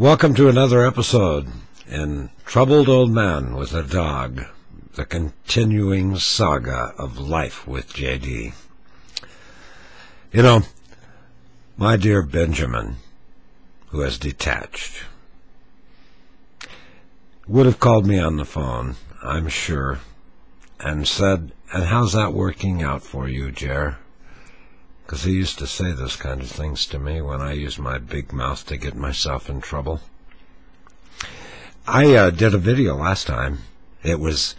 Welcome to another episode in Troubled Old Man with a Dog, the continuing saga of life with JD. You know, my dear Benjamin, who has detached, would have called me on the phone, I'm sure, and said, "And how's that working out for you, Jer?" Because he used to say those kind of things to me when I used my big mouth to get myself in trouble. I did a video last time. It was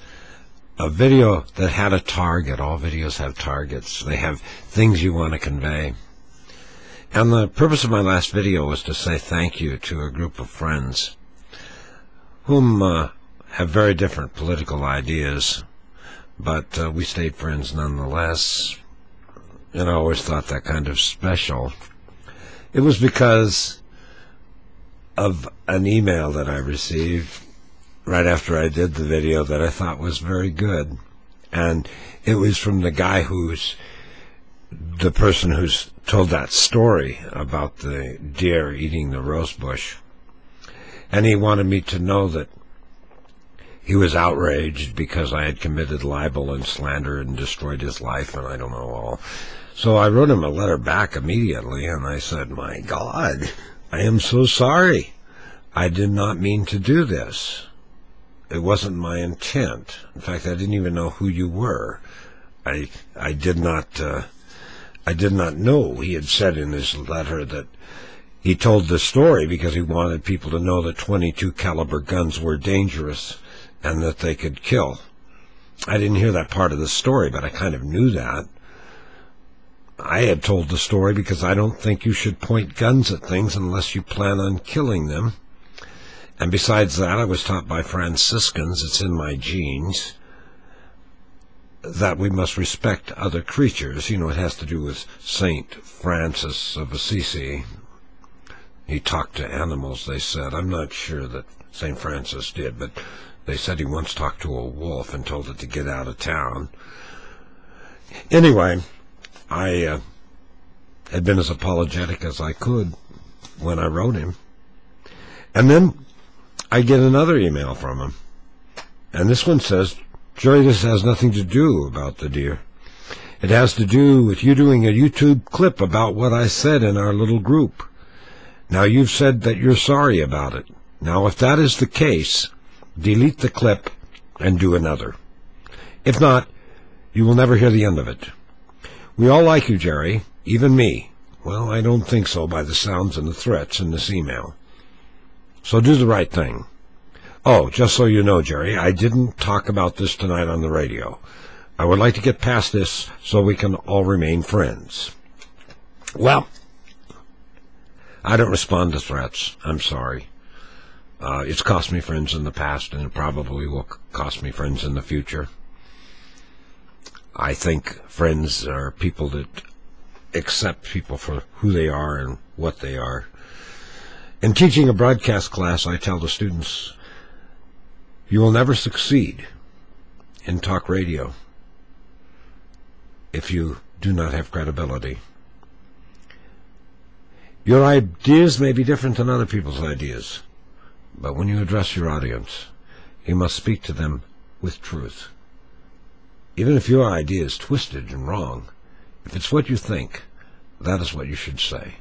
a video that had a target. All videos have targets. They have things you want to convey. And the purpose of my last video was to say thank you to a group of friends whom have very different political ideas, but we stayed friends nonetheless. And I always thought that kind of special. It was because of an email that I received right after I did the video that I thought was very good. And it was from the guy the person who's told that story about the deer eating the rose bush. And he wanted me to know that he was outraged because I had committed libel and slander and destroyed his life, and I don't know all. So I wrote him a letter back immediately, and I said, "My God, I am so sorry. I did not mean to do this. It wasn't my intent. In fact, I didn't even know who you were. I did not know." He had said in his letter that he told the story because he wanted people to know that .22 caliber guns were dangerous and that they could kill. I didn't hear that part of the story, but I kind of knew that. I had told the story because I don't think you should point guns at things unless you plan on killing them. And besides that, I was taught by Franciscans, it's in my genes, that we must respect other creatures. You know, it has to do with Saint Francis of Assisi. He talked to animals, they said. I'm not sure that Saint Francis did, but they said he once talked to a wolf and told it to get out of town. Anyway, I had been as apologetic as I could when I wrote him. And then I get another email from him. And this one says, "Jerry, this has nothing to do about the deer. It has to do with you doing a YouTube clip about what I said in our little group. Now, you've said that you're sorry about it. Now, if that is the case, delete the clip and do another. If not, you will never hear the end of it. We all like you, Jerry, even me. Well, I don't think so by the sounds and the threats in this email. So do the right thing. Oh, just so you know, Jerry, I didn't talk about this tonight on the radio. I would like to get past this so we can all remain friends." Well, I don't respond to threats. I'm sorry. It's cost me friends in the past, and it probably will cost me friends in the future. I think friends are people that accept people for who they are and what they are. In teaching a broadcast class, I tell the students, you will never succeed in talk radio if you do not have credibility. Your ideas may be different than other people's ideas, but when you address your audience, you must speak to them with truth. Even if your idea is twisted and wrong, if it's what you think, that is what you should say.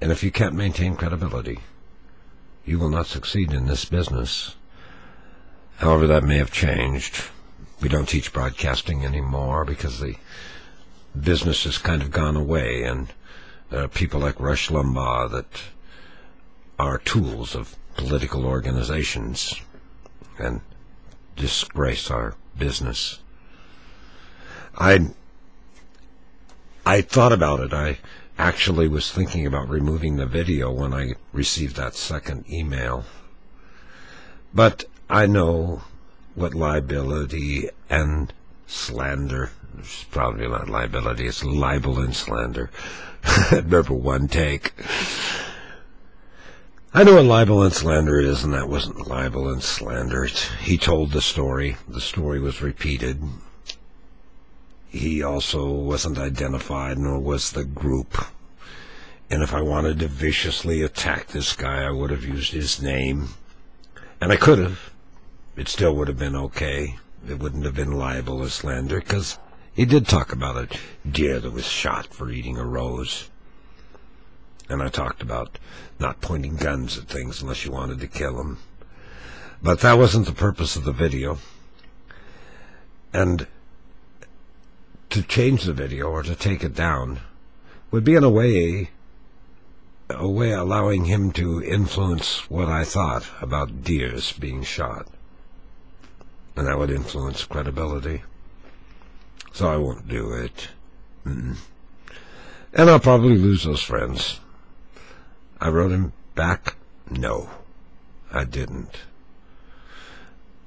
And if you can't maintain credibility, you will not succeed in this business. However, that may have changed. We don't teach broadcasting anymore because the business has kind of gone away, and there are people like Rush Limbaugh that are tools of political organizations and disgrace our business. I thought about it. I actually was thinking about removing the video when I received that second email. But I know what liability and slander, it's probably not liability, it's libel and slander. Remember one take. I know what libel and slander is, and that wasn't libel and slander. He told the story. The story was repeated. He also wasn't identified, nor was the group. And if I wanted to viciously attack this guy, I would have used his name. And I could have. It still would have been okay. It wouldn't have been libel or slander, because he did talk about a deer that was shot for eating a rose. And I talked about not pointing guns at things unless you wanted to kill them. But that wasn't the purpose of the video. And to change the video or to take it down would be in a way allowing him to influence what I thought about deers being shot. And that would influence credibility. So I won't do it. And I'll probably lose those friends. I wrote him back, no, I didn't.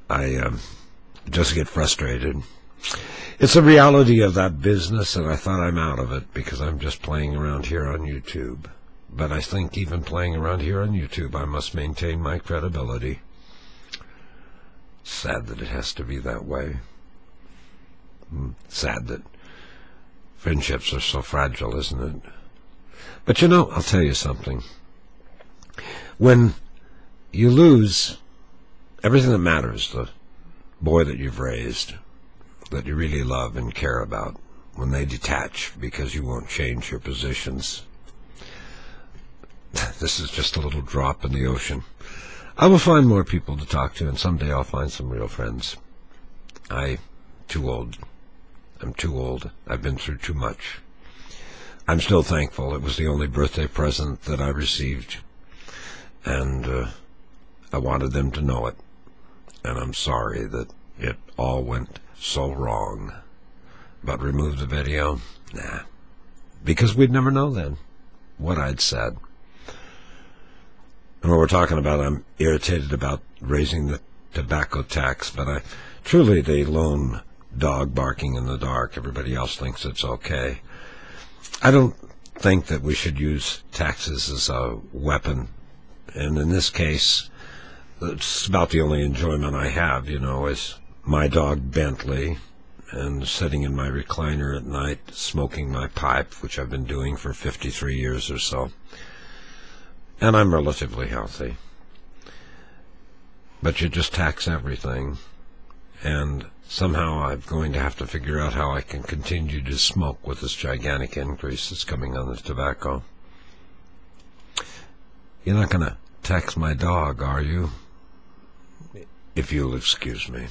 I just get frustrated. It's the reality of that business, and I thought I'm out of it because I'm just playing around here on YouTube. But I think even playing around here on YouTube, I must maintain my credibility. Sad that it has to be that way. Sad that friendships are so fragile, isn't it? But you know, I'll tell you something. When you lose everything that matters, the boy that you've raised, that you really love and care about, when they detach because you won't change your positions, this is just a little drop in the ocean. I will find more people to talk to, and someday I'll find some real friends. I'm too old. I've been through too much. I'm still thankful. It was the only birthday present that I received, and I wanted them to know it. And I'm sorry that it all went so wrong. But remove the video? Nah. Because we'd never know then what I'd said. And what we're talking about, I'm irritated about raising the tobacco tax, but truly the lone dog barking in the dark, everybody else thinks it's okay. I don't think that we should use taxes as a weapon. And in this case, it's about the only enjoyment I have, is my dog Bentley, and sitting in my recliner at night, smoking my pipe, which I've been doing for 53 years or so. And I'm relatively healthy. But you just tax everything. And somehow I'm going to have to figure out how I can continue to smoke with this gigantic increase that's coming on the tobacco. You're not going to tax my dog, are you? If you'll excuse me.